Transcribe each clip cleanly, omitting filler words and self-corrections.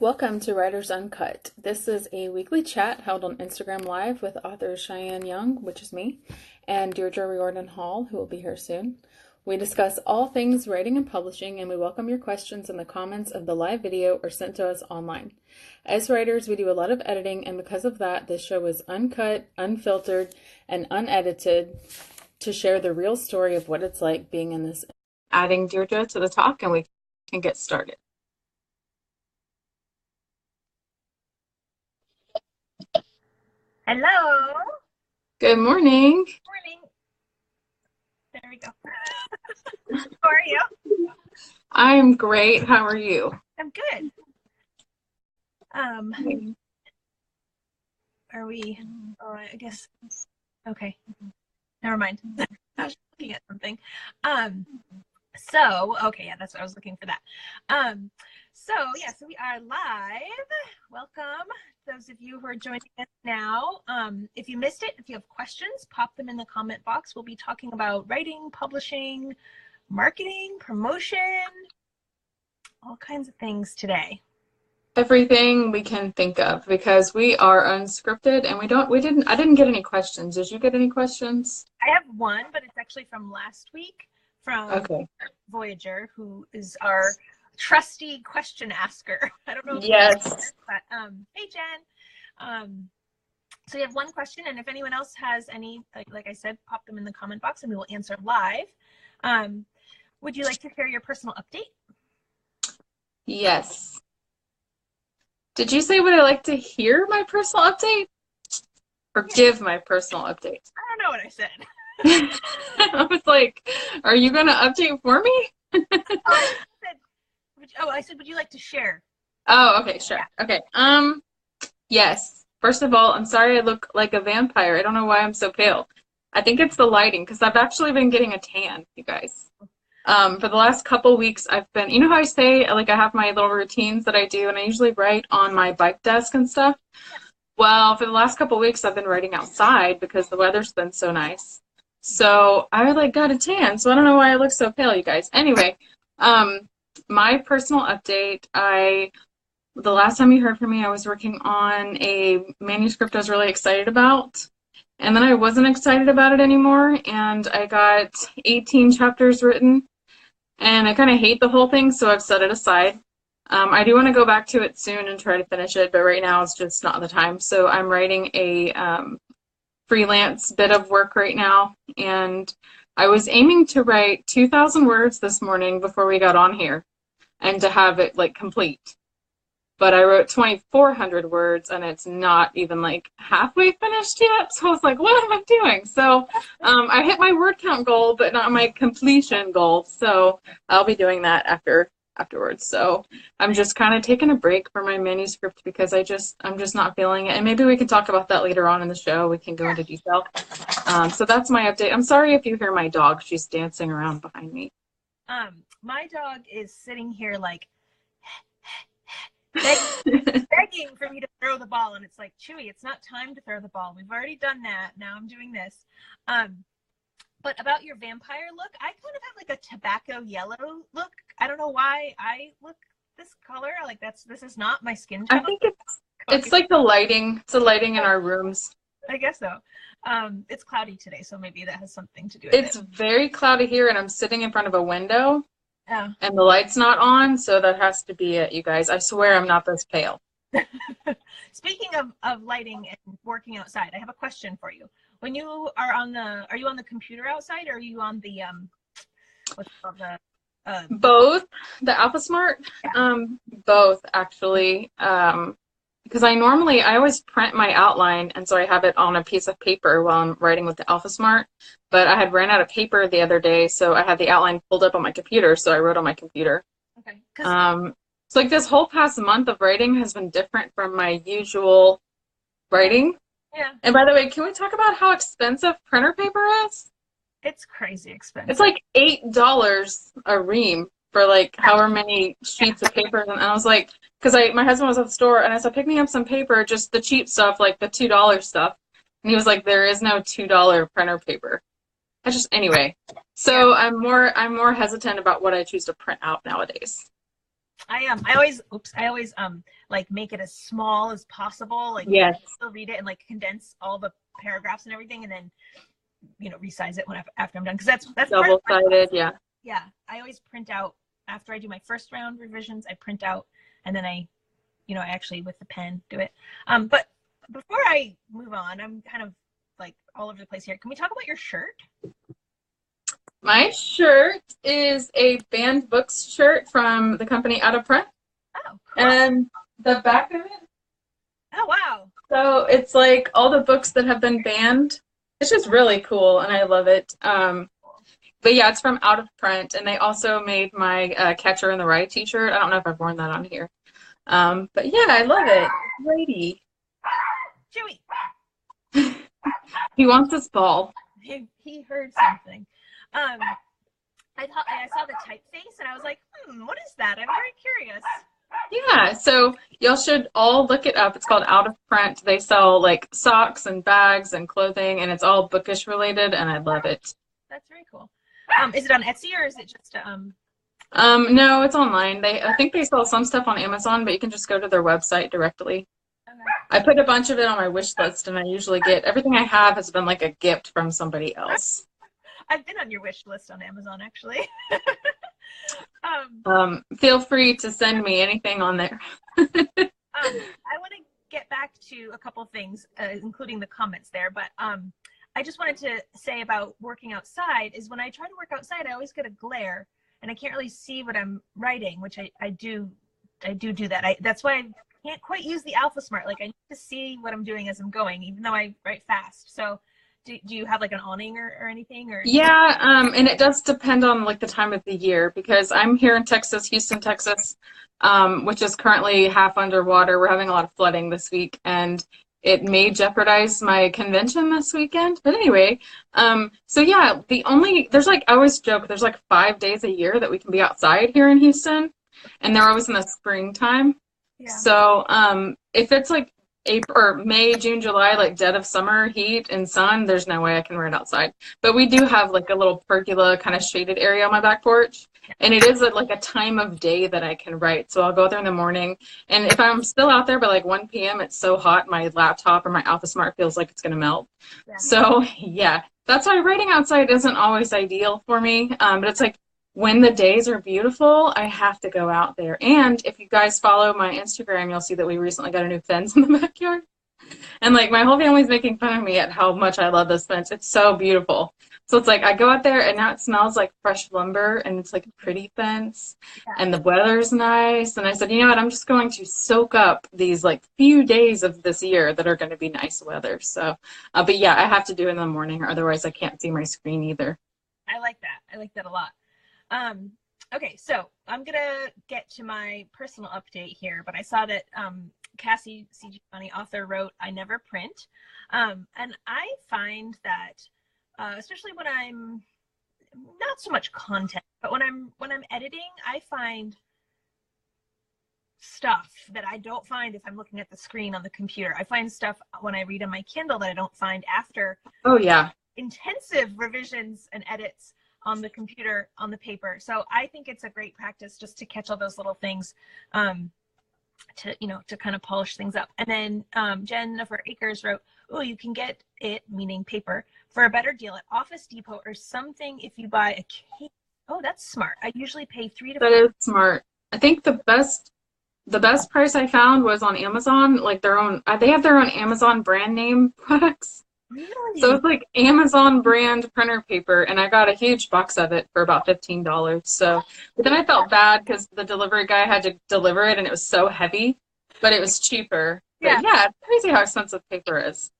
Welcome to Writers Uncut. This is a weekly chat held on Instagram Live with authors Cheyenne Young, which is me, and Deirdre Riordan Hall, who will be here soon. We discuss all things writing and publishing, and we welcome your questions in the comments of the live video or sent to us online. As writers, we do a lot of editing, and because of that, this show is uncut, unfiltered, and unedited to share the real story of what it's like being in this. Adding Deirdre to the talk, and we can get started. Hello. Good morning. Morning. There we go. How are you? I'm great. How are you? I'm good. Are we? Oh, I guess. Okay. Never mind. I was looking at something. Okay, yeah, that's what I was looking for that. So we are live. Welcome, those of you who are joining us now. If you missed it, if you have questions, pop them in the comment box. We'll be talking about writing, publishing, marketing, promotion, all kinds of things today. Everything we can think of, because we are unscripted and I didn't get any questions. Did you get any questions? I have one, but it's actually from last week from Voyager, who is our trusty question asker. I don't know if yes, but hey Jen. So you have one question, and if anyone else has any, like I said, pop them in the comment box and we will answer live. Would you like to share your personal update? Yes. Did you say would I like to hear my personal update? Or give my personal update? I don't know what I said. I was like, are you going to update for me? I said, would you like to share? Oh, okay, sure. Yeah. Okay. Yes. First of all, I'm sorry I look like a vampire. I don't know why I'm so pale. I think it's the lighting, because I've actually been getting a tan, you guys. For the last couple weeks, I've been, you know how I say, like, I have my little routines that I do, and I usually write on my bike desk and stuff? Yeah. Well, for the last couple weeks, I've been writing outside because the weather's been so nice. So I, got a tan, so I don't know why I look so pale, you guys. Anyway, my personal update, the last time you heard from me, I was working on a manuscript I was really excited about. And then I wasn't excited about it anymore, and I got 18 chapters written. And I kind of hate the whole thing, so I've set it aside. I do want to go back to it soon and try to finish it, but right now it's just not the time. So I'm writing a freelance bit of work right now, and I was aiming to write 2,000 words this morning before we got on here and to have it, complete. But I wrote 2,400 words, and it's not even, halfway finished yet. So I was like, what am I doing? So I hit my word count goal, but not my completion goal. So I'll be doing that afterwards. So I'm just kind of taking a break from my manuscript because I'm just not feeling it. And maybe we can talk about that later on in the show. We can go into detail. So that's my update. I'm sorry if you hear my dog. She's dancing around behind me. My dog is sitting here begging for me to throw the ball, and it's like, Chewy, it's not time to throw the ball. We've already done that. Now I'm doing this. But about your vampire look, I kind of have a tobacco yellow look. I don't know why I look this color. This is not my skin tone. I think it's like the lighting. It's the lighting in our rooms. I guess so. It's cloudy today, so maybe that has something to do with it. It's very cloudy here, and I'm sitting in front of a window. Oh. And the light's not on, so that has to be it, you guys. I swear I'm not this pale. Speaking of lighting and working outside, I have a question for you. When you are are you on the computer outside, or are you on the what's it called, both, the AlphaSmart? Yeah. Both actually. Because I always print my outline, and so I have it on a piece of paper while I'm writing with the AlphaSmart. But I had ran out of paper the other day, so I had the outline pulled up on my computer, so I wrote on my computer. Okay. So this whole past month of writing has been different from my usual writing. Yeah. And by the way, can we talk about how expensive printer paper is? It's crazy expensive. It's like $8 a ream for however many sheets of paper. And I was like, because my husband was at the store, and I said, pick me up some paper, just the cheap stuff, like the $2 stuff. And he was like, there is no $2 printer paper. Anyway. So yeah. I'm more hesitant about what I choose to print out nowadays. I always, like make it as small as possible. Like Yes. still read it and like condense all the paragraphs and everything, and then resize it after I'm done. Because that's part of Double-sided, yeah. Yeah, I always print out after I do my first round revisions. I print out, and then I actually with the pen do it. But before I move on, I'm kind of like all over the place here. Can we talk about your shirt? My shirt is a banned books shirt from the company Out of Print. Oh, cool. And the back of it. Oh, wow. So it's like all the books that have been banned. It's just really cool, and I love it. But yeah, it's from Out of Print, and they also made my Catcher in the Rye t-shirt. I don't know if I've worn that on here. But yeah, I love it. Lady. Chewy. He wants his ball. He heard something. I saw the typeface, and I was like, what is that? I'm very curious. Yeah, so y'all should all look it up. It's called Out of Print. They sell like socks and bags and clothing, and it's all bookish related, and I love it. That's very cool. Is it on Etsy or is it just No, it's online. I think they sell some stuff on Amazon, but you can just go to their website directly. Okay. I put a bunch of it on my wish list, and I usually get everything I have has been like a gift from somebody else. I've been on your wish list on Amazon, actually. Feel free to send me anything on there. I want to get back to a couple things, including the comments there, but I just wanted to say about working outside is when I try to work outside, I always get a glare, and I can't really see what I'm writing, which I do that. That's why I can't quite use the Alpha Smart. Like I need to see what I'm doing as I'm going, even though I write fast. So do you have like an awning or anything? Or yeah, and it does depend on like the time of the year, because I'm here in Texas, Houston, Texas, which is currently half underwater. We're having a lot of flooding this week, and it may jeopardize my convention this weekend. But anyway, so yeah, there's like, I always joke, there's like 5 days a year that we can be outside here in Houston, and they're always in the springtime. Yeah. So if it's like April or May, June, July, like dead of summer heat and sun, there's no way I can ride outside. But we do have like a little pergola kind of shaded area on my back porch, and it is like a time of day that I can write. So I'll go there in the morning, and if I'm still out there by like 1 p.m., it's so hot my laptop or my Alpha Smart feels like it's gonna melt. Yeah. So yeah, that's why writing outside isn't always ideal for me. But it's like, when the days are beautiful, I have to go out there. And if you guys follow my Instagram, you'll see that we recently got a new fence in the backyard. And like my whole family's making fun of me at how much I love this fence. It's so beautiful. So it's like I go out there and now it smells like fresh lumber, and it's like a pretty fence, and the weather's nice. And I said, you know what, I'm just going to soak up these like few days of this year that are going to be nice weather. So, but yeah, I have to do it in the morning, or otherwise I can't see my screen either. I like that. I like that a lot. Okay, so I'm gonna get to my personal update here, but I saw that Cassie C. Giovanni, author, wrote, "I never print," and I find that, especially when I'm not so much content, but when I'm editing, I find stuff that I don't find if I'm looking at the screen on the computer. I find stuff when I read on my Kindle that I don't find after. Oh yeah, intensive revisions and edits on the computer, on the paper. So I think it's a great practice just to catch all those little things, to kind of polish things up. And then Jennifer Akers wrote, "Oh, you can get it," meaning paper, "for a better deal at Office Depot or something if you buy a case." Oh, that's smart. I usually pay $3 to $4. That is smart. I think the best price I found was on Amazon. Like they have their own Amazon brand name products. Really? So it's like Amazon brand printer paper, and I got a huge box of it for about $15. So, but then I felt bad because the delivery guy had to deliver it, and it was so heavy, but it was cheaper. Yeah, but yeah, it's crazy how expensive paper is.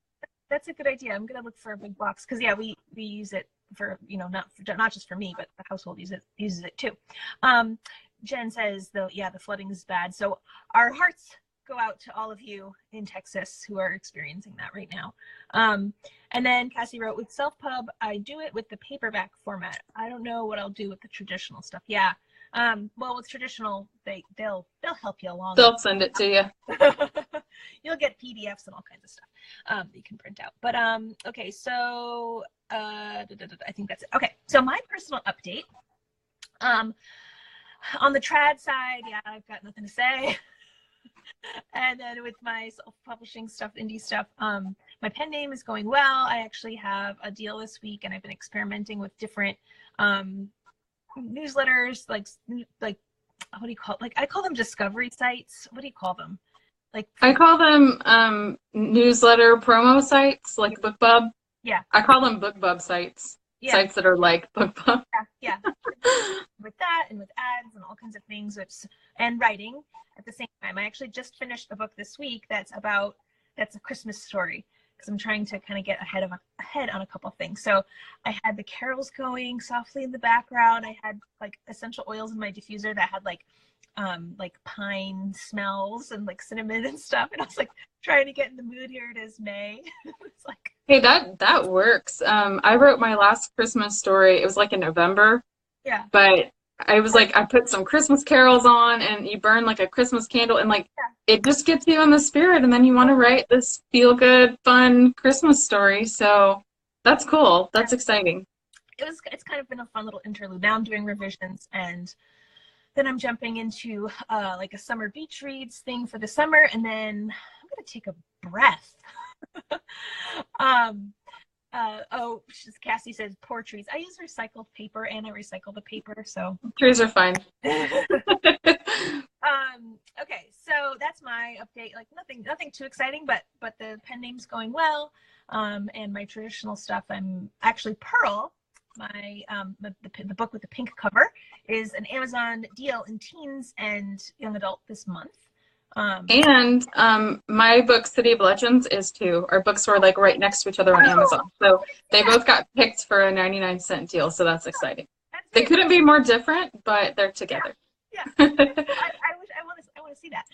That's a good idea. I'm gonna look for a big box because yeah, we use it for not just for me, but the household uses it too. Jen says though, yeah, the flooding is bad. So our hearts go out to all of you in Texas who are experiencing that right now. And then Cassie wrote, "With self-pub, I do it with the paperback format. I don't know what I'll do with the traditional stuff." Yeah. Well, with traditional, they'll help you along. They'll send it to you. You'll get PDFs and all kinds of stuff that you can print out. But okay, so I think that's it. Okay, so my personal update. On the trad side, yeah, I've got nothing to say. And then with my self-publishing stuff, indie stuff, my pen name is going well. I actually have a deal this week, and I've been experimenting with different newsletters, like what do you call it? Like I call them discovery sites. What do you call them? Like I call them newsletter promo sites, like BookBub. Yeah. I call them BookBub sites. Yeah. Sites that are like BookBub. Yeah. With that and with ads and all kinds of things, and writing at the same time. I actually just finished a book this week that's a Christmas story, because I'm trying to kind of get ahead on a couple things. So I had the carols going softly in the background. I had like essential oils in my diffuser that had like pine smells and like cinnamon and stuff. And I was like trying to get in the mood. Here it is, May. It's like, hey, that works. I wrote my last Christmas story. It was like in November. Yeah. But I was like, I put some Christmas carols on, and you burn like a Christmas candle, and like it just gets you in the spirit, and then you want to write this feel good, fun Christmas story. So that's cool. That's exciting. It's kind of been a fun little interlude. Now I'm doing revisions, and then I'm jumping into like a summer beach reads thing for the summer, and then I'm gonna take a breath. Cassie says poor trees. I use recycled paper, and I recycle the paper, so Trees are fine. Okay, so that's my update. Like nothing too exciting, but the pen name's going well. And my traditional stuff, I'm actually Pearl, my the book with the pink cover, is an Amazon deal in teens and young adult this month. And my book City of Legends is too. Our books were like right next to each other on Amazon, so they both got picked for a 99-cent deal. So that's exciting. They couldn't be more different, but they're together. Yeah. I want to see that.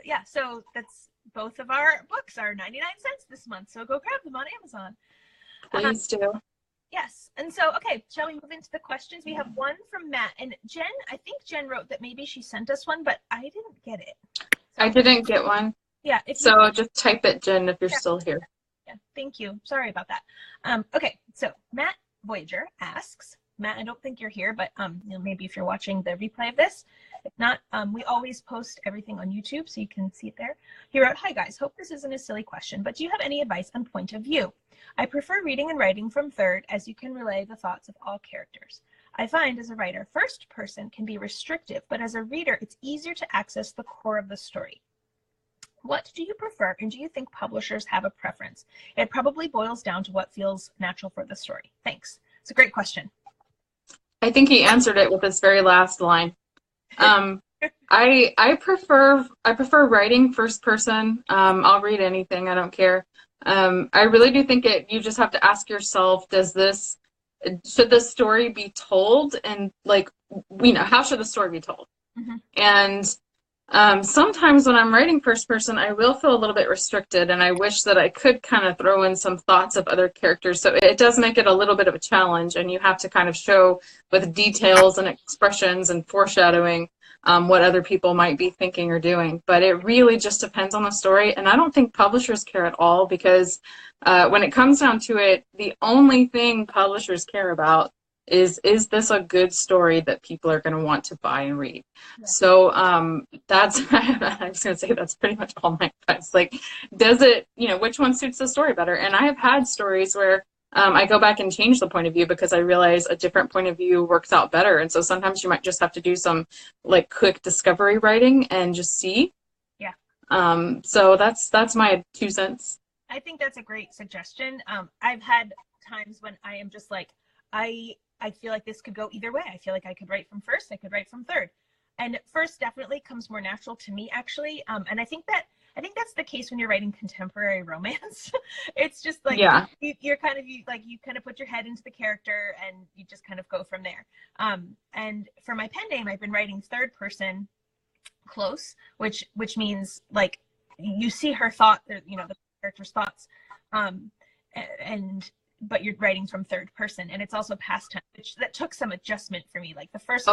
Yeah. So that's both of our books are 99 cents this month. So go grab them on Amazon. Please do. Yes. And so, okay, shall we move into the questions? We have one from Matt, and Jen. I think Jen wrote that maybe she sent us one, but I didn't get it. So, I didn't get one. Yeah. So just type it, Jen, if you're still here. Yeah. Thank you. Sorry about that. Okay. So Matt Voyager asks, Matt, I don't think you're here, but maybe if you're watching the replay of this. If not, we always post everything on YouTube, so you can see it there. He wrote, "Hi guys, hope this isn't a silly question, but do you have any advice on point of view? I prefer reading and writing from third, as you can relay the thoughts of all characters. I find as a writer, first person can be restrictive, but as a reader, it's easier to access the core of the story. What do you prefer, and do you think publishers have a preference? It probably boils down to what feels natural for the story. Thanks." It's a great question. I think he answered it with this very last line. I prefer writing first person. I'll read anything. I don't care. I really do think you just have to ask yourself, should this story be told? And like, how should the story be told? Mm-hmm. And sometimes when I'm writing first person, I will feel a little bit restricted, and I wish that I could kind of throw in some thoughts of other characters. So it does make it a little bit of a challenge, and you have to kind of show with details and expressions and foreshadowing what other people might be thinking or doing. But it really just depends on the story, and I don't think publishers care at all, because when it comes down to it, the only thing publishers care about is this a good story that people are going to want to buy and read? Yeah. So that's, I was going to say, that's pretty much all my advice. Like, does it, which one suits the story better? And I have had stories where I go back and change the point of view because I realize a different point of view works out better. And so sometimes you might just have to do some like quick discovery writing and just see. Yeah. So that's my 2 cents. I think that's a great suggestion. I've had times when I am just like, I feel like this could go either way. I feel like I could write from first, I could write from third. And first definitely comes more natural to me, actually. And I think that's the case when you're writing contemporary romance. It's just like, yeah, you kind of put your head into the character and you just kind of go from there. And for my pen name, I've been writing third person close, which means like you see her thought, the character's thoughts, but you're writing from third person, and it's also past tense, that took some adjustment for me. Like the first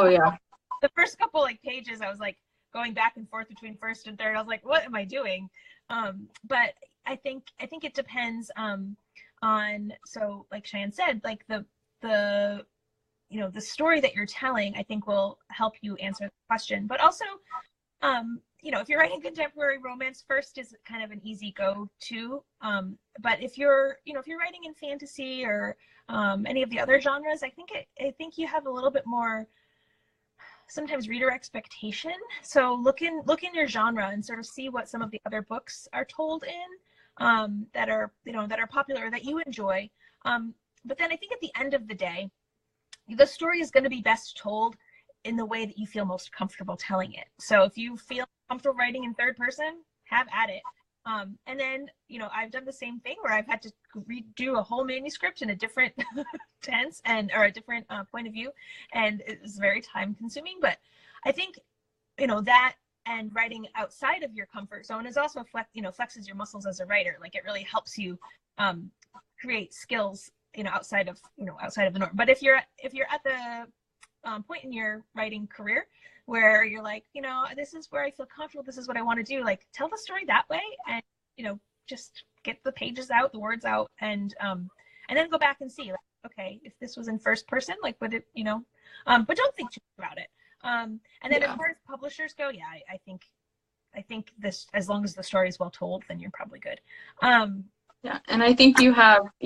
couple like pages, I was like going back and forth between first and third. I was like, what am I doing? But I think it depends on, so like Cheyenne said, like the the story that you're telling, I think will help you answer the question. But also, if you're writing contemporary romance, first is kind of an easy go-to. But if you're writing in fantasy or any of the other genres, I think you have a little bit more sometimes reader expectation. So look in your genre and sort of see what some of the other books are told in that are popular, that you enjoy. But then I think at the end of the day, the story is going to be best told in the way that you feel most comfortable telling it. So if you feel comfortable writing in third person, have at it. And then, I've done the same thing where I've had to redo a whole manuscript in a different tense or a different point of view. And it's very time consuming. But I think, that and writing outside of your comfort zone is also flexes your muscles as a writer. Like it really helps you create skills, outside of the norm. But if you're at the point in your writing career where you're like, this is where I feel comfortable, this is what I want to do, like tell the story that way, and just get the pages out, the words out, and then go back and see, like, okay, if this was in first person, like would it, but don't think too much about it. And then as far as publishers go, I think this, as long as the story is well told, then you're probably good. Yeah, and I think you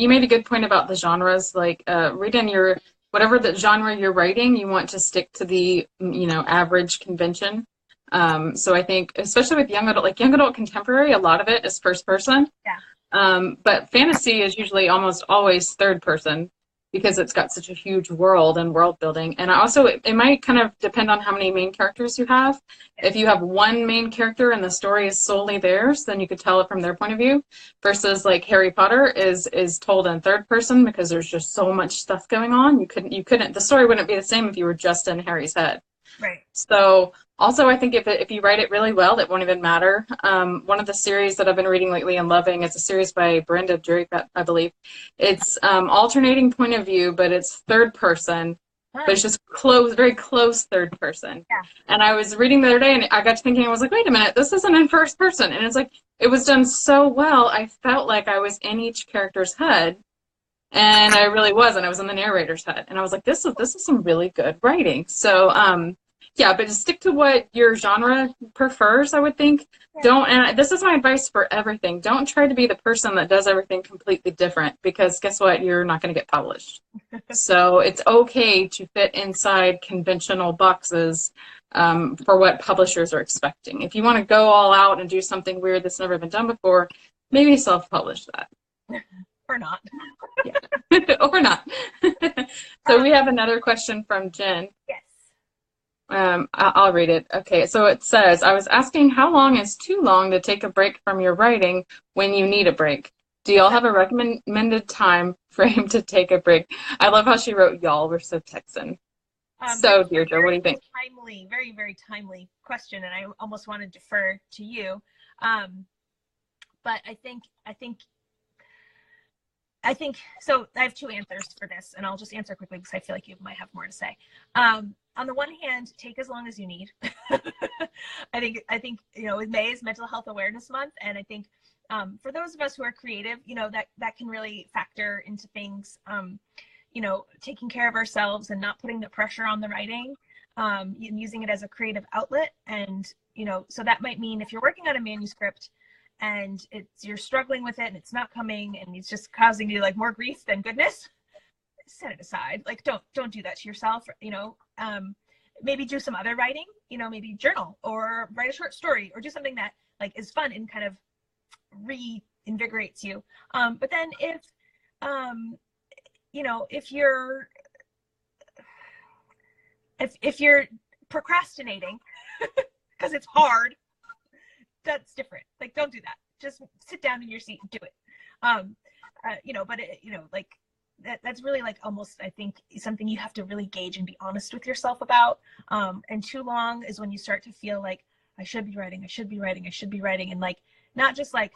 made a good point about the genres. Like, read in your whatever the genre you're writing, you want to stick to the average convention. So I think, especially with young adult contemporary, a lot of it is first person. Yeah. But fantasy is usually almost always third person because it's got such a huge world and world building. And also, it might kind of depend on how many main characters you have. If you have one main character and the story is solely theirs, then you could tell it from their point of view. Versus like Harry Potter is told in third person because there's just so much stuff going on. You couldn't. The story wouldn't be the same if you were just in Harry's head. Right. So also, I think if you write it really well, it won't even matter. One of the series that I've been reading lately and loving is a series by Brenda Drake, I believe. It's alternating point of view, but it's third person, but it's just very close third person. Yeah. And I was reading the other day, and I got to thinking, I was like, wait a minute, this isn't in first person. And it's like, it was done so well, I felt like I was in each character's head. And I really was, and I was in the narrator's head. And I was like, this is some really good writing. So, yeah, but just stick to what your genre prefers, I would think. Yeah. And this is my advice for everything. Don't try to be the person that does everything completely different, because guess what? You're not going to get published. So it's okay to fit inside conventional boxes for what publishers are expecting. If you want to go all out and do something weird that's never been done before, maybe self-publish that. Or not. Yeah. Or not. So we have another question from Jen. Yes. I'll read it. Okay, so it says, I was asking how long is too long to take a break from your writing when you need a break? Do y'all have a recommended time frame to take a break? I love how she wrote y'all. We're so Texan. So, Deirdre, what do you think? Timely, very, very timely question, and I almost want to defer to you. But I think so. I have two answers for this, and I'll just answer quickly because I feel like you might have more to say. On the one hand, take as long as you need. I think May is Mental Health Awareness Month, and I think for those of us who are creative, that can really factor into things. Taking care of ourselves and not putting the pressure on the writing, and using it as a creative outlet. And so that might mean if you're working on a manuscript and you're struggling with it and it's not coming and it's just causing you like more grief than goodness, set it aside. Like don't do that to yourself. Maybe do some other writing, maybe journal or write a short story or do something that like is fun and kind of reinvigorates you. But then if you're procrastinating because it's hard, that's different. Like, don't do that. Just sit down in your seat and do it. That's really like almost, I think, something you have to really gauge and be honest with yourself about. And too long is when you start to feel like I should be writing, and like not just like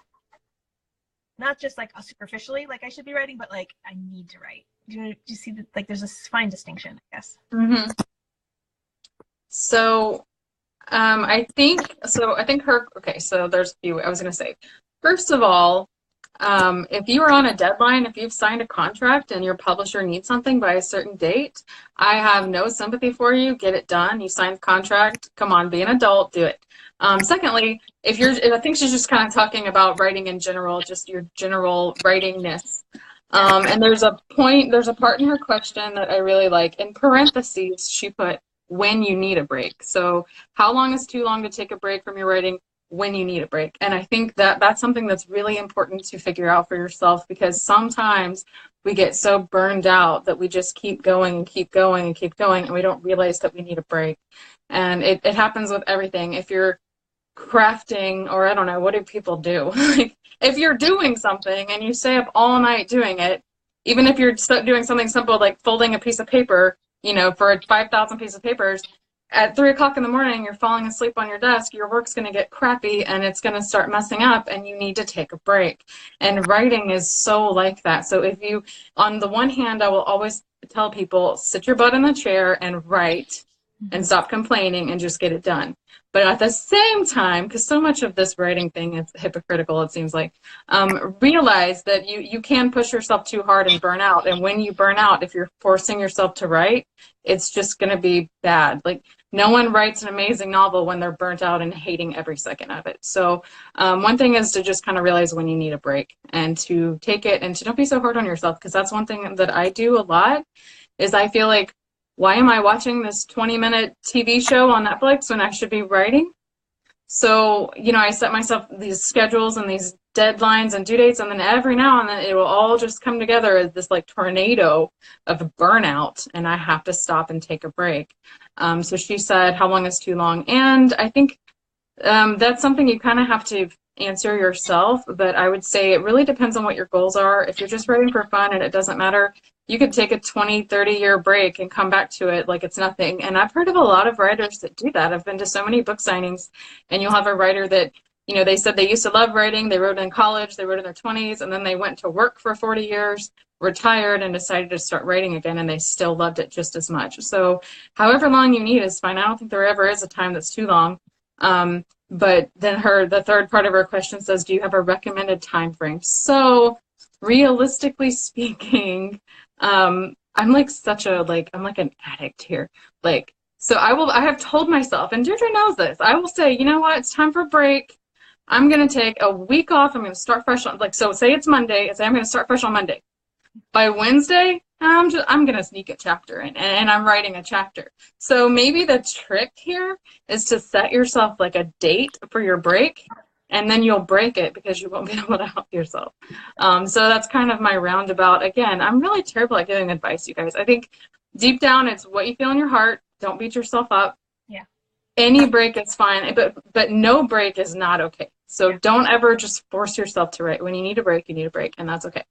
superficially like I should be writing, but like I need to write. Do you see that? Like, there's a fine distinction, I guess. Mm-hmm. So, I think so there's a few. I was going to say, first of all, If you are on a deadline, if you've signed a contract and your publisher needs something by a certain date, I have no sympathy for you. Get it done. You signed the contract. Come on, be an adult. Do it. Secondly, I think she's just kind of talking about writing in general, just your general writingness. And there's a part in her question that I really like. In parentheses, she put, when you need a break. So how long is too long to take a break from your writing? When you need a break. And I think that that's something that's really important to figure out for yourself, because sometimes we get so burned out that we just keep going and keep going and keep going, and we don't realize that we need a break. And it happens with everything. If you're crafting, or I don't know, what do people do? Like, if you're doing something and you stay up all night doing it, even if you're doing something simple like folding a piece of paper, for 5,000 pieces of papers, at 3 o'clock in the morning, you're falling asleep on your desk, your work's going to get crappy and it's going to start messing up, and you need to take a break. And writing is so like that. So on the one hand, I will always tell people, sit your butt in the chair and write and stop complaining and just get it done. But at the same time, because so much of this writing thing is hypocritical, it seems like, realize that you can push yourself too hard and burn out. And when you burn out, if you're forcing yourself to write, it's just going to be bad. Like, no one writes an amazing novel when they're burnt out and hating every second of it. So one thing is to just kind of realize when you need a break and to take it, and to don't be so hard on yourself, because that's one thing that I do a lot, is I feel like, why am I watching this 20-minute TV show on Netflix when I should be writing? So, I set myself these schedules and these deadlines and due dates, and then every now and then it will all just come together as this like tornado of burnout, and I have to stop and take a break. So she said, how long is too long? And I think that's something you kind of have to answer yourself, but I would say it really depends on what your goals are. If you're just writing for fun and it doesn't matter, you could take a 20, 30-year break and come back to it like it's nothing. And I've heard of a lot of writers that do that. I've been to so many book signings, and you'll have a writer that, they said they used to love writing, they wrote in college, they wrote in their 20s, and then they went to work for 40 years, retired, and decided to start writing again, and they still loved it just as much. So however long you need is fine. I don't think there ever is a time that's too long. But then the third part of her question says, do you have a recommended time frame? So realistically speaking, I'm like I'm like an addict here. So I have told myself, and Deirdre knows this, I will say, you know what, it's time for a break. I'm going to take a week off. I'm going to start fresh on, so say it's Monday, I say I'm going to start fresh on Monday. By Wednesday, I'm going to sneak a chapter in, and I'm writing a chapter. So maybe the trick here is to set yourself like a date for your break, and then you'll break it because you won't be able to help yourself. So that's kind of my roundabout. Again, I'm really terrible at giving advice, you guys. I think deep down, it's what you feel in your heart. Don't beat yourself up. Yeah. Any break is fine, but no break is not okay. So don't ever just force yourself to write. When you need a break, and that's okay.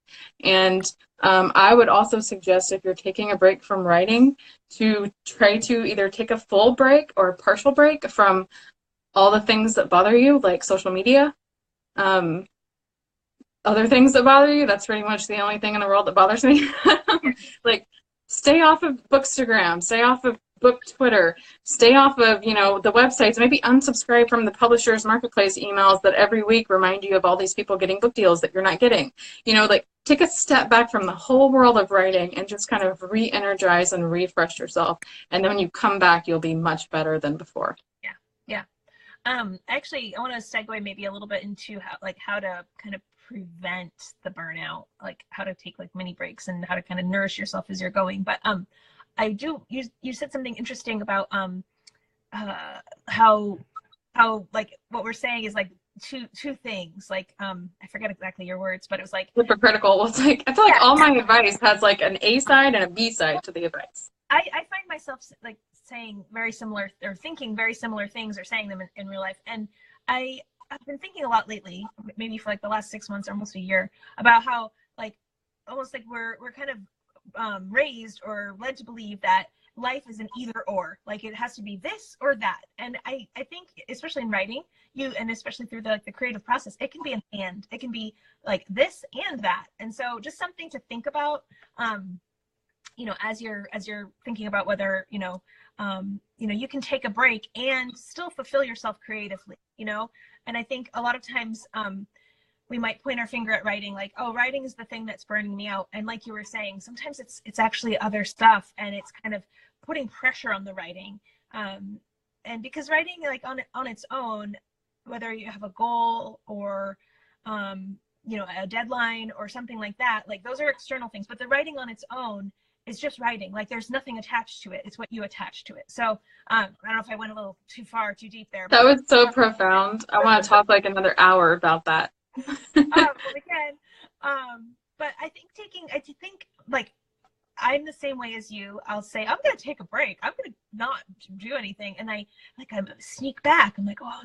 And I would also suggest, if you're taking a break from writing, to try to either take a full break or a partial break from all the things that bother you, like social media, other things that bother you. That's pretty much the only thing in the world that bothers me. Like, stay off of Bookstagram, stay off of book Twitter, stay off of, the websites, maybe unsubscribe from the publisher's marketplace emails that every week remind you of all these people getting book deals that you're not getting. Take a step back from the whole world of writing and just kind of re-energize and refresh yourself. And then when you come back, you'll be much better than before. Yeah. Yeah. Actually, I want to segue maybe a little bit into how to kind of prevent the burnout, like how to take like mini breaks and how to kind of nourish yourself as you're going. But you said something interesting about how like what we're saying is like two things, like I forget exactly your words, but it was like hypocritical. Well, it's like I feel like all my advice has like an A side and a B side to the advice. I find myself like saying very similar, or thinking very similar things, or saying them in real life. And I've been thinking a lot lately, maybe for like the last 6 months or almost a year, about how like almost like we're kind of raised or led to believe that life is an either or, like it has to be this or that. And I think, especially in writing, and especially through the creative process, it can be an and. It can be like this and that. And so just something to think about, as you're thinking about whether, you can take a break and still fulfill yourself creatively, And I think a lot of times, we might point our finger at writing, like, oh, writing is the thing that's burning me out. And like you were saying, sometimes it's actually other stuff, and it's kind of putting pressure on the writing. And because writing, like on its own, whether you have a goal or a deadline or something like that, like those are external things. But the writing on its own is just writing. Like there's nothing attached to it. It's what you attach to it. So I don't know if I went a little too deep there. That was so profound. I want to talk like another hour about that. Again, but I think like I'm the same way as you. I'll say, I'm going to take a break. I'm going to not do anything. And I sneak back. I'm like, oh,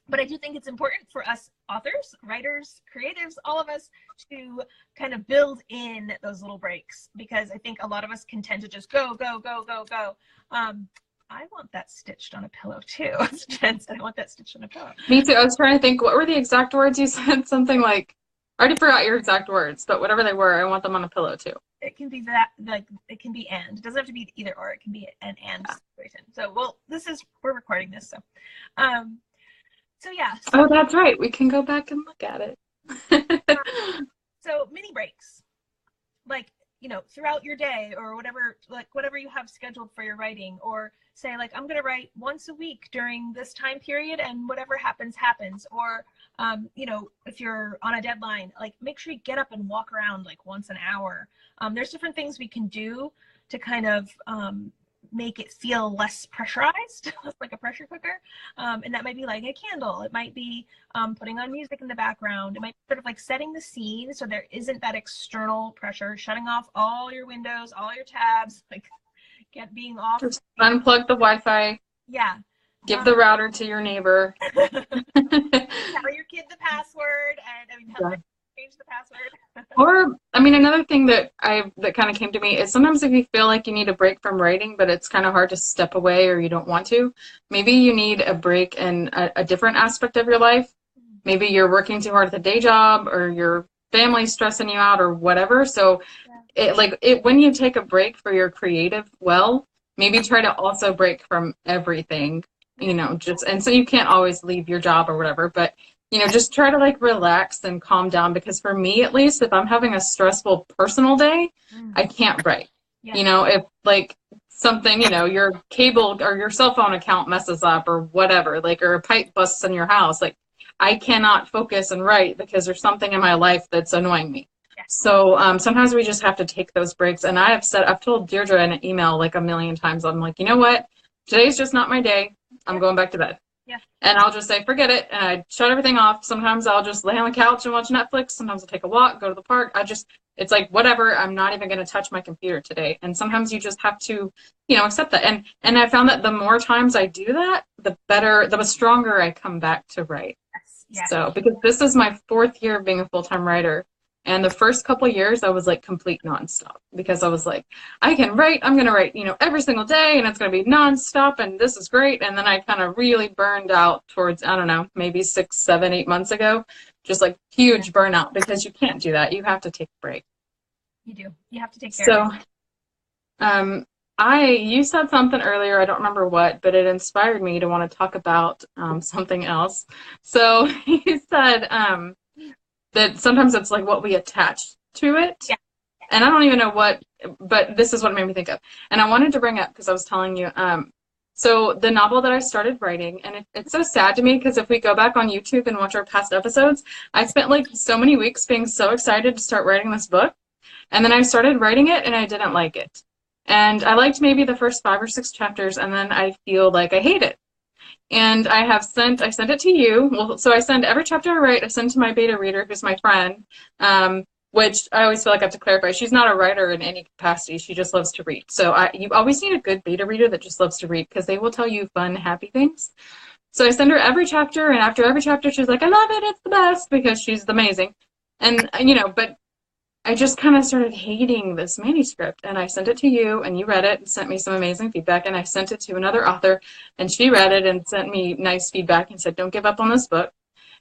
but I do think it's important for us authors, writers, creatives, all of us to kind of build in those little breaks, because I think a lot of us can tend to just go. I want that stitched on a pillow too. Jen said, I want that stitched on a pillow. Me too. I was trying to think, what were the exact words you said? Something like, I already forgot your exact words, but whatever they were, I want them on a pillow too. It can be that, like, it can be and. It doesn't have to be either or. It can be an and situation. So, well, we're recording this, so. So yeah. Oh, that's right. We can go back and look at it. So mini breaks, like, throughout your day or whatever you have scheduled for your writing, or say like, I'm going to write once a week during this time period, and whatever happens. Or, if you're on a deadline, like make sure you get up and walk around like once an hour. There's different things we can do to kind of, make it feel less pressurized, like a pressure cooker. And that might be lighting a candle. It might be putting on music in the background. It might be sort of like setting the scene so there isn't that external pressure, shutting off all your windows, all your tabs, like being off. Just unplug the Wi-Fi. Yeah. Give the router to your neighbor. Tell your kid the password, and change the password. Or, another thing that kind of came to me is sometimes if you feel like you need a break from writing, but it's kind of hard to step away or you don't want to, maybe you need a break in a different aspect of your life. Maybe you're working too hard at the day job, or your family's stressing you out, or whatever. So when you take a break for your creative, maybe try to also break from everything, and so you can't always leave your job or whatever, but just try to like relax and calm down, because for me, at least, if I'm having a stressful personal day, I can't write. Yeah. If like something, your cable or your cell phone account messes up or whatever, like, or a pipe busts in your house, like I cannot focus and write because there's something in my life that's annoying me. Yeah. So sometimes we just have to take those breaks. And I've told Deirdre in an email like a million times, I'm like, you know what? Today's just not my day. I'm going back to bed. Yeah. And I'll just say, forget it. And I shut everything off. Sometimes I'll just lay on the couch and watch Netflix. Sometimes I'll take a walk, go to the park. It's like, whatever, I'm not even going to touch my computer today. And sometimes you just have to, accept that. And I found that the more times I do that, the stronger I come back to write. Yes. So, because this is my 4th year of being a full-time writer. And the first couple of years, I was like complete nonstop, because I was like, I can write. I'm going to write, every single day, and it's going to be nonstop, and this is great. And then I kind of really burned out towards, I don't know, maybe 6, 7, 8 months ago, just like huge burnout, because you can't do that. You have to take a break. You do. You have to take care of it. So, you said something earlier, I don't remember what, but it inspired me to want to talk about something else. So you said, that sometimes it's like what we attach to it. Yeah. And I don't even know what, but this is what it made me think of. And I wanted to bring up, because I was telling you, so the novel that I started writing, and it's so sad to me, because if we go back on YouTube and watch our past episodes, I spent like so many weeks being so excited to start writing this book. And then I started writing it and I didn't like it. And I liked maybe the first 5 or 6 chapters, and then I feel like I hate it. And I sent it to you. Well, so I send every chapter I write, I send to my beta reader, who's my friend, which I always feel like I have to clarify. She's not a writer in any capacity. She just loves to read. So you always need a good beta reader that just loves to read, because they will tell you fun, happy things. So I send her every chapter, and after every chapter, she's like, I love it. It's the best, because she's amazing. And, but I just kind of started hating this manuscript, and I sent it to you, and you read it and sent me some amazing feedback, and I sent it to another author, and she read it and sent me nice feedback and said, don't give up on this book.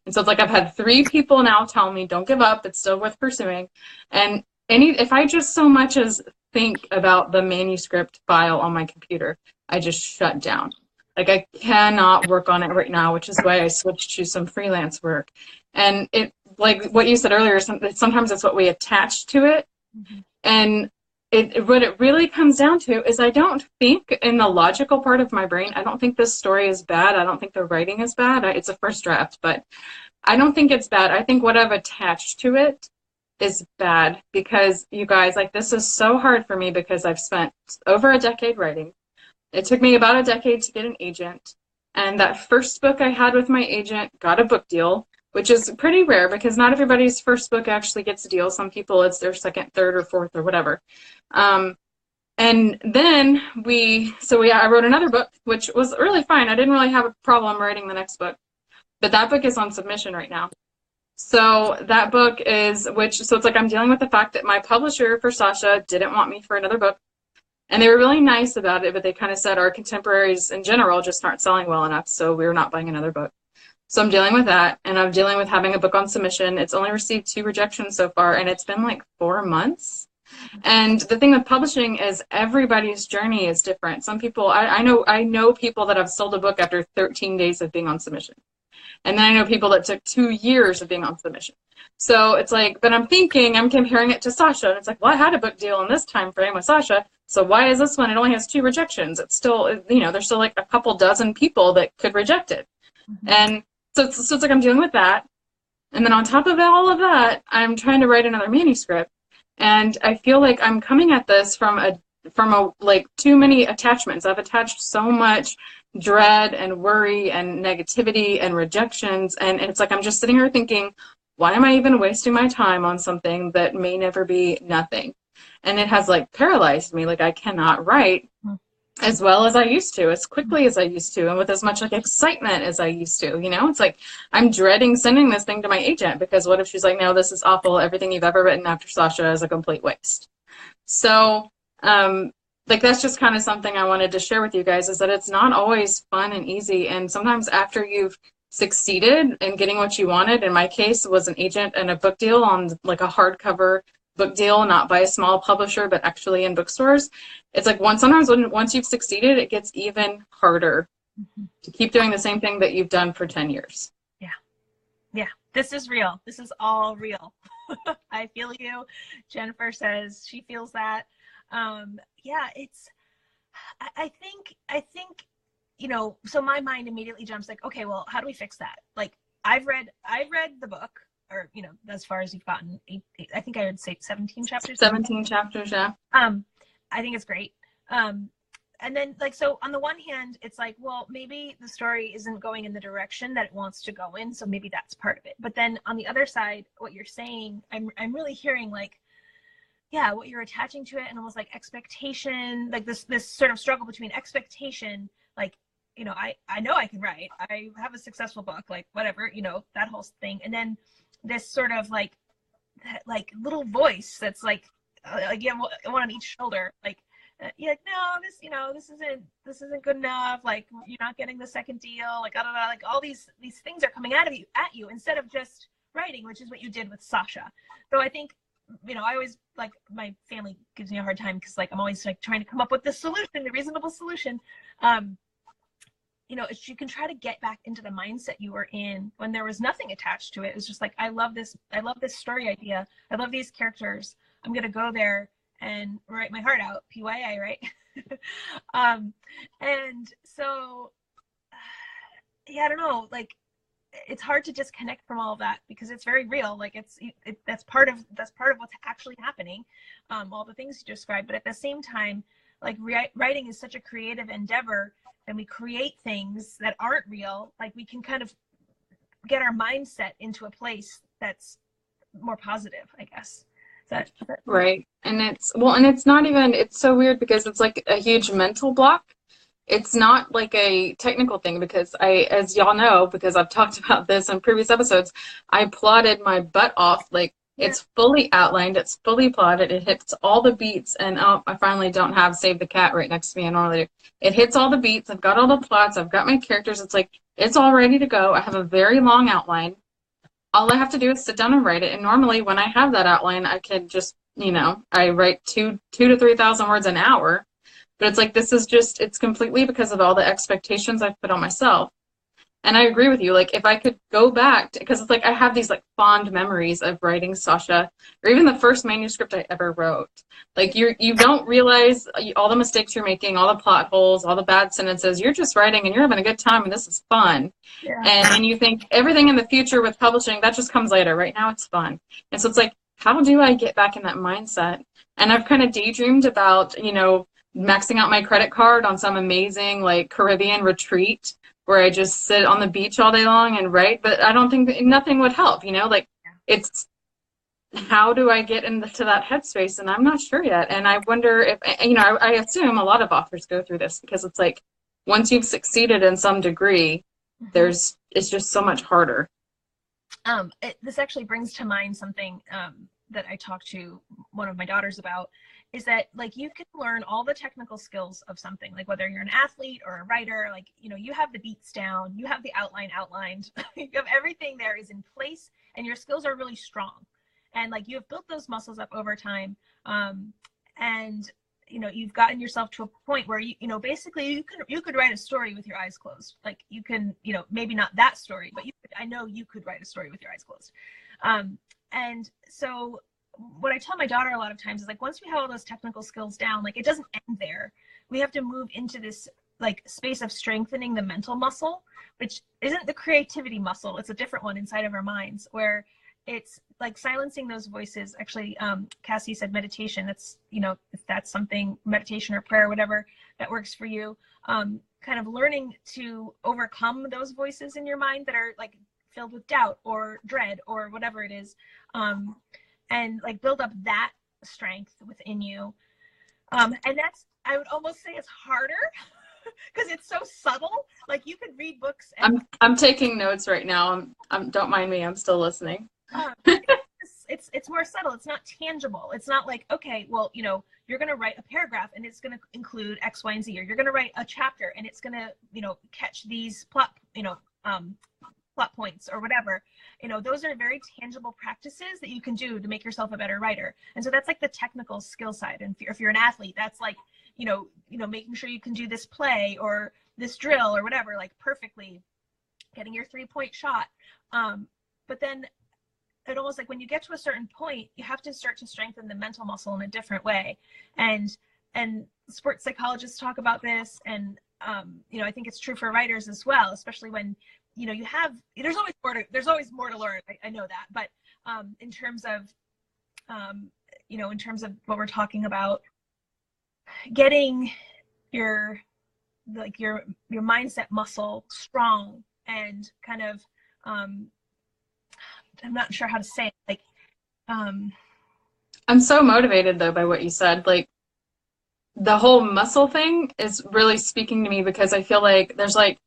And so it's like I've had 3 people now tell me, don't give up, it's still worth pursuing. And if I just so much as think about the manuscript file on my computer, I just shut down. Like I cannot work on it right now, which is why I switched to some freelance work. And it, like what you said earlier, sometimes it's what we attach to it. Mm-hmm. And what it really comes down to is I don't think in the logical part of my brain, I don't think this story is bad. I don't think the writing is bad. It's a first draft, but I don't think it's bad. I think what I've attached to it is bad because you guys, like, this is so hard for me because I've spent over a decade writing. It took me about a decade to get an agent. And that first book I had with my agent got a book deal, which is pretty rare because not everybody's first book actually gets a deal. Some people, it's their second, third, or fourth, or whatever. And then I wrote another book, which was really fine. I didn't really have a problem writing the next book. But that book is on submission right now. So that book so it's like I'm dealing with the fact that my publisher for Sasha didn't want me for another book. And they were really nice about it, but they kind of said our contemporaries in general just aren't selling well enough, so we're not buying another book. So I'm dealing with that, and I'm dealing with having a book on submission. It's only received 2 rejections so far, and it's been like 4 months. And the thing with publishing is everybody's journey is different. Some people, I know people that have sold a book after 13 days of being on submission. And then I know people that took 2 years of being on submission. So it's like, but I'm comparing it to Sasha, and it's like, well, I had a book deal in this time frame with Sasha, so why is this one, it only has 2 rejections? It's still, there's still like a couple dozen people that could reject it. Mm-hmm. And so it's like I'm dealing with that. And then on top of all of that, I'm trying to write another manuscript. And I feel like I'm coming at this from like too many attachments. I've attached so much dread and worry and negativity and rejections. And it's like I'm just sitting here thinking, why am I even wasting my time on something that may never be nothing? And it has like paralyzed me. Like I cannot write as well as I used to, as quickly as I used to, and with as much like excitement as I used to. It's like I'm dreading sending this thing to my agent because what if she's like, no, this is awful. Everything you've ever written after Sasha is a complete waste. So like that's just kind of something I wanted to share with you guys, is that it's not always fun and easy. And sometimes after you've succeeded in getting what you wanted, in my case was an agent and a book deal on like a hardcover book deal, not by a small publisher, but actually in bookstores. It's like once you've succeeded, it gets even harder to keep doing the same thing that you've done for 10 years. Yeah. This is real. This is all real. I feel you. Jennifer says she feels that. Yeah, I think, so my mind immediately jumps like, okay, well, how do we fix that? Like I've read the book, or, as far as you've gotten, I think I would say 17 chapters. 17 chapters, yeah. I think it's great. And then like, so on the one hand, it's like, well, maybe the story isn't going in the direction that it wants to go in. So maybe that's part of it. But then on the other side, what you're saying, I'm really hearing like, yeah, what you're attaching to it, and almost like expectation, like this sort of struggle between expectation, like, I know I can write, I have a successful book, like whatever, that whole thing. And then this sort of like little voice that's like you have one on each shoulder, like, you're like, no, this isn't good enough. Like, you're not getting the second deal. Like, I don't know, like all these things are coming at you instead of just writing, which is what you did with Sasha. So I think, I always, like, my family gives me a hard time because like I'm always like trying to come up with the reasonable solution. You can try to get back into the mindset you were in when there was nothing attached to it. It was just like, I love this story idea. I love these characters. I'm gonna go there and write my heart out, PYA, right? And so, yeah, I don't know, like, it's hard to disconnect from all of that because it's very real. Like that's part of what's actually happening, all the things you described. But at the same time, like writing is such a creative endeavor, and we create things that aren't real. Like we can kind of get our mindset into a place that's more positive, I guess. Right. And it's not even, it's so weird because it's like a huge mental block. It's not like a technical thing because as y'all know, because I've talked about this in previous episodes, I plotted my butt off. Like it's fully outlined, it's fully plotted, it hits all the beats, and I finally don't have Save the Cat right next to me. I normally do. It hits all the beats, I've got all the plots, I've got my characters, it's like, it's all ready to go. I have a very long outline. All I have to do is sit down and write it. And normally when I have that outline, I can just, I write 2,000 to 3,000 words an hour. But it's like, this is just, it's completely because of all the expectations I've put on myself. And I agree with you. Like, if I could go back, because it's like I have these like fond memories of writing Sasha, or even the first manuscript I ever wrote. Like, you don't realize all the mistakes you're making, all the plot holes, all the bad sentences. You're just writing and you're having a good time, and this is fun. Yeah. And you think everything in the future with publishing, that just comes later. Right now, it's fun. And so it's like, how do I get back in that mindset? And I've kind of daydreamed about, maxing out my credit card on some amazing like Caribbean retreat where I just sit on the beach all day long and write, but I don't think nothing would help, like it's, how do I get into that headspace? And I'm not sure yet. And I wonder if, I assume a lot of authors go through this because it's like, once you've succeeded in some degree, it's just so much harder. This actually brings to mind something that I talked to one of my daughters about, is that like you can learn all the technical skills of something, like whether you're an athlete or a writer, like, you have the beats down, you have the outline outlined, you have everything there is in place, and your skills are really strong. And like you have built those muscles up over time. And you've gotten yourself to a point where basically you could write a story with your eyes closed. Like you can, maybe not that story, but I know you could write a story with your eyes closed. And so what I tell my daughter a lot of times is like, once we have all those technical skills down, like it doesn't end there. We have to move into this like space of strengthening the mental muscle, which isn't the creativity muscle. It's a different one inside of our minds, where it's like silencing those voices. Actually, Cassie said meditation. That's, if that's something, meditation or prayer, whatever that works for you, kind of learning to overcome those voices in your mind that are like filled with doubt or dread or whatever it is. And like build up that strength within you. And that's, I would almost say it's harder because it's so subtle. Like you could read books. And I'm taking notes right now. Don't mind me. I'm still listening. It's more subtle. It's not tangible. It's not like, okay, well, you're going to write a paragraph and it's going to include X, Y, and Z, or you're going to write a chapter and it's going to, catch these plot points or whatever. Those are very tangible practices that you can do to make yourself a better writer. And so that's like the technical skill side. And if you're an athlete, that's like, making sure you can do this play or this drill or whatever, like perfectly, getting your 3-point shot. But then it almost like when you get to a certain point, you have to start to strengthen the mental muscle in a different way. And sports psychologists talk about this. And, I think it's true for writers as well, especially when, there's always more to learn. I know that. But in terms of what we're talking about, getting your mindset muscle strong and kind of, I'm not sure how to say it. Like, I'm so motivated though by what you said. Like the whole muscle thing is really speaking to me because I feel like there's like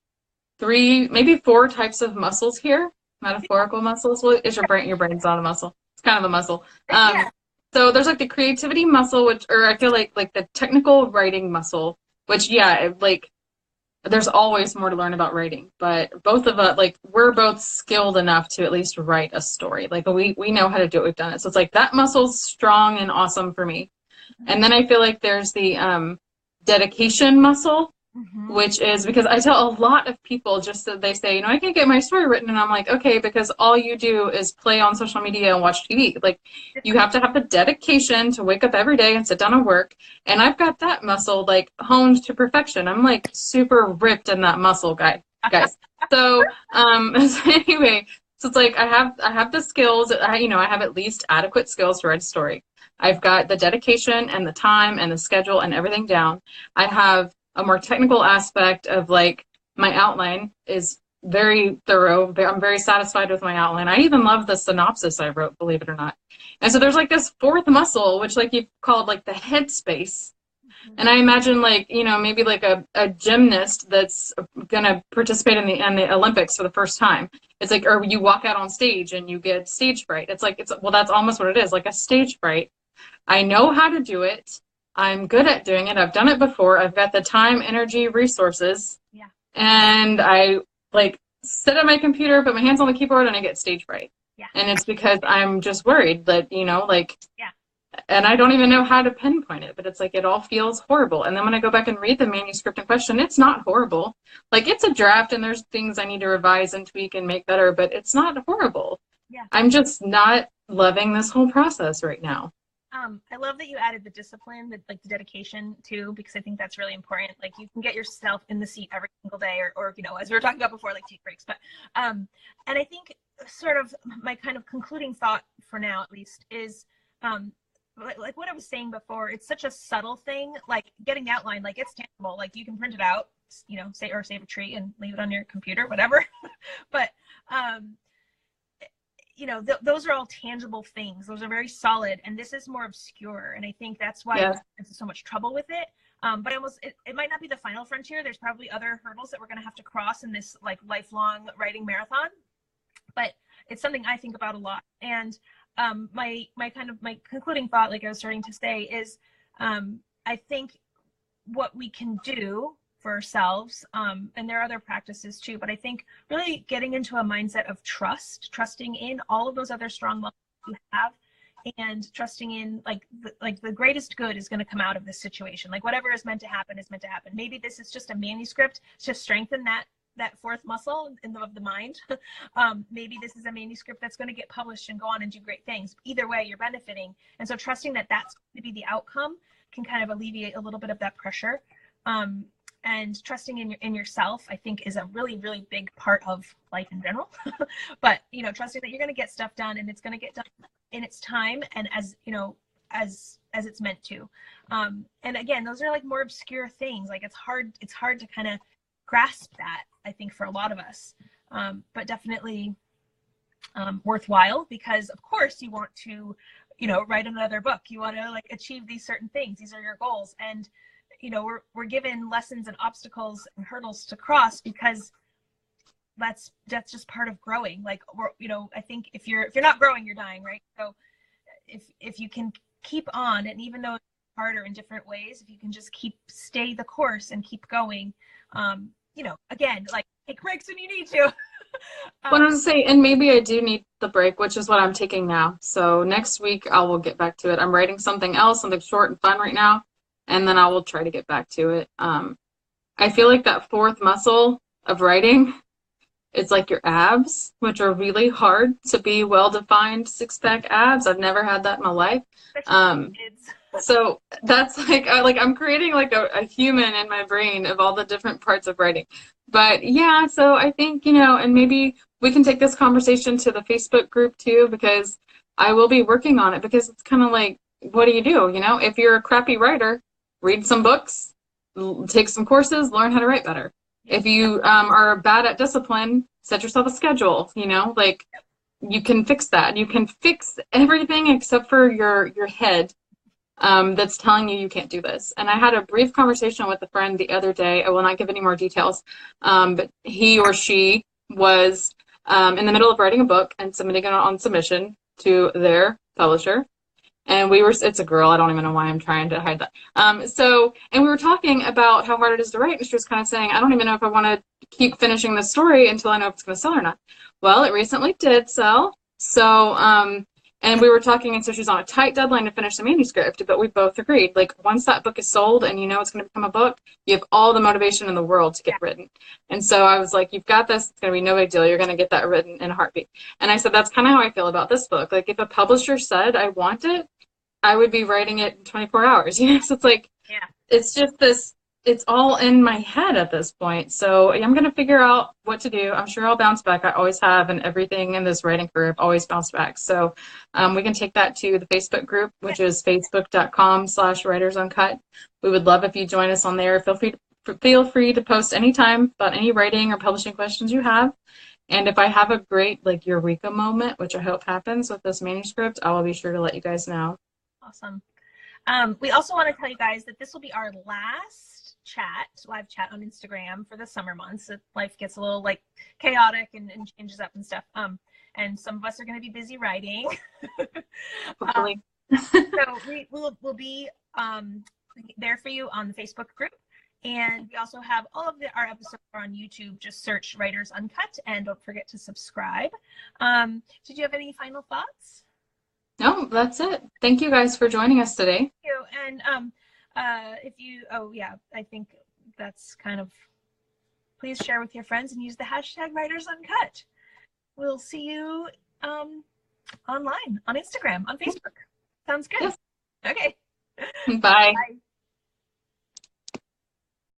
3, maybe 4 types of muscles here. Metaphorical muscles. Well, is your brain's not a muscle. It's kind of a muscle. So there's like the creativity muscle, or I feel like the technical writing muscle, which like there's always more to learn about writing, but both of us, like we're both skilled enough to at least write a story. Like we know how to do it. We've done it. So it's like that muscle's strong and awesome for me. And then I feel like there's the dedication muscle, which is because I tell a lot of people just that they say, I can't get my story written. And I'm like, okay, because all you do is play on social media and watch TV. Like you have to have the dedication to wake up every day and sit down and work. And I've got that muscle like honed to perfection. I'm like super ripped in that muscle, guys. So, anyway, so it's like I have the skills. I have at least adequate skills to write a story. I've got the dedication and the time and the schedule and everything down. I have a more technical aspect of like my outline is very thorough. I'm very satisfied with my outline. I even love the synopsis I wrote, believe it or not. And so there's like this 4th muscle, which like you've called like the headspace. And I imagine like, maybe like a gymnast that's going to participate in the Olympics for the first time. It's like, or you walk out on stage and you get stage fright. It's like, well, that's almost what it is, like a stage fright. I know how to do it. I'm good at doing it. I've done it before. I've got the time, energy, resources. Yeah. And I like sit at my computer, put my hands on the keyboard, and I get stage fright. Yeah. And it's because I'm just worried that, Yeah. And I don't even know how to pinpoint it, but it's like it all feels horrible. And then when I go back and read the manuscript in question, it's not horrible. Like it's a draft and there's things I need to revise and tweak and make better, but it's not horrible. Yeah. I'm just not loving this whole process right now. I love that you added the discipline, like the dedication too, because I think that's really important. Like you can get yourself in the seat every single day, or you know, as we were talking about before, like take breaks. But and I think sort of my kind of concluding thought for now, at least, is like what I was saying before. It's such a subtle thing, like getting the outline, like it's tangible, like you can print it out, you know, say or save a tree and leave it on your computer, whatever. But you know, those are all tangible things. Those are very solid, and this is more obscure. And I think that's why there's so much trouble with it. But it might not be the final frontier. There's probably other hurdles that we're going to have to cross in this like lifelong writing marathon. But it's something I think about a lot. And my concluding thought, like I was starting to say, is I think what we can do for ourselves, and there are other practices too, but I think really getting into a mindset of trusting in all of those other strong muscles you have, and trusting in like the greatest good is going to come out of this situation. Like whatever is meant to happen is meant to happen. Maybe this is just a manuscript to strengthen that fourth muscle of the mind. Maybe this is a manuscript that's going to get published and go on and do great things. Either way, you're benefiting. And so trusting that that's going to be the outcome can kind of alleviate a little bit of that pressure. And trusting in yourself, I think, is a really, really big part of life in general. But, you know, trusting that you're going to get stuff done, and it's going to get done in its time and as, you know, as it's meant to. And again, those are like more obscure things. Like it's hard to kind of grasp that, I think, for a lot of us. But definitely worthwhile, because of course you want to, you know, write another book. You want to like achieve these certain things. These are your goals. And you know, we're given lessons and obstacles and hurdles to cross, because that's just part of growing. Like you know, I think if you're not growing, you're dying, right? So if you can keep on, and even though it's harder in different ways, if you can just stay the course and keep going, you know, again, like take breaks when you need to. Wanted to say, and maybe I do need the break, which is what I'm taking now. So next week I will get back to it. I'm writing something else, something short and fun right now. And then I will try to get back to it. I feel like that fourth muscle of writing is like your abs, which are really hard to be well-defined six-pack abs. I've never had that in my life. So that's like I'm creating like a human in my brain of all the different parts of writing. But yeah, so I think, you know, and maybe we can take this conversation to the Facebook group too, because I will be working on it, because it's kind of like, what do? You know, if you're a crappy writer, read some books, take some courses, learn how to write better. If you are bad at discipline, set yourself a schedule, you know, like you can fix that. You can fix everything except for your head that's telling you can't do this. And I had a brief conversation with a friend the other day. I will not give any more details, but he or she was in the middle of writing a book and submitting it on submission to their publisher. And it's a girl. I don't even know why I'm trying to hide that. And we were talking about how hard it is to write. And she was kind of saying, I don't even know if I want to keep finishing the story until I know if it's going to sell or not. Well, it recently did sell. So, and we were talking, and so she's on a tight deadline to finish the manuscript, but we both agreed, like, once that book is sold and you know it's going to become a book, you have all the motivation in the world to get written. And so I was like, you've got this. It's going to be no big deal. You're going to get that written in a heartbeat. And I said, that's kind of how I feel about this book. Like, if a publisher said I want it, I would be writing it in 24 hours, you know? So it's like, it's just this, it's all in my head at this point. So I'm going to figure out what to do. I'm sure I'll bounce back. I always have, and everything in this writing career, I've always bounced back. So we can take that to the Facebook group, which is facebook.com/writersuncut. We would love if you join us on there. Feel free to post anytime about any writing or publishing questions you have. And if I have a great, like, eureka moment, which I hope happens with this manuscript, I will be sure to let you guys know. Awesome. We also want to tell you guys that this will be our last live chat on Instagram for the summer months. Life gets a little like chaotic and changes up and stuff. And some of us are going to be busy writing. Hopefully. So we'll be there for you on the Facebook group. And we also have all of our episodes are on YouTube. Just search Writers Uncut, and don't forget to subscribe. Did you have any final thoughts? No, that's it. Thank you guys for joining us today. You. And if you, oh yeah, I think that's kind of, please share with your friends and use the hashtag Writers Uncut. We'll see you online, on Instagram, on Facebook. Sounds good. Yes. Okay. Bye. Bye.